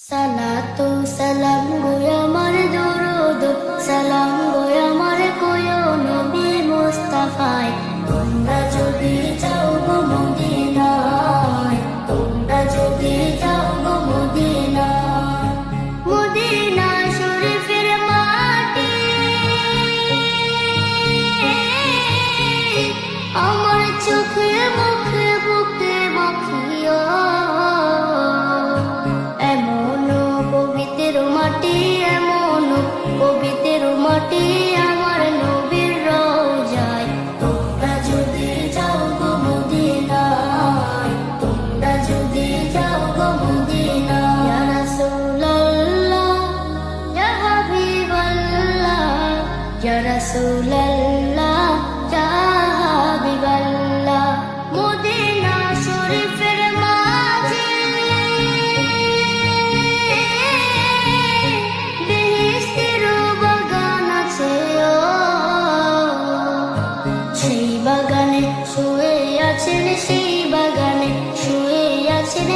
সালাতু সালাম গো আমার দরুদ সালাম গো আমার কোয় নবী মুস্তাফায় তোমরা যদি যাও গো মদিনায় তোমরা যদি যাও গো মদিনায় মদিনা শরীফের মাটি আমার চোখে মুখে বুকে মাখিয়া পবিত্র মাটি আমার নবীর রওজায় তোমরা যদি যাও গো মদিনায় তোমরা যদি যাও গো মদিনায় ইয়া রাসূলুল্লাহ ইয়া হাবিবাল্লাহ ইয়া রাসূলুল্লাহ ইয়া হাবিবাল্লাহ মদিনা শরীফের শুয়ে আছেন সেই বাগানে শুয়ে আছেন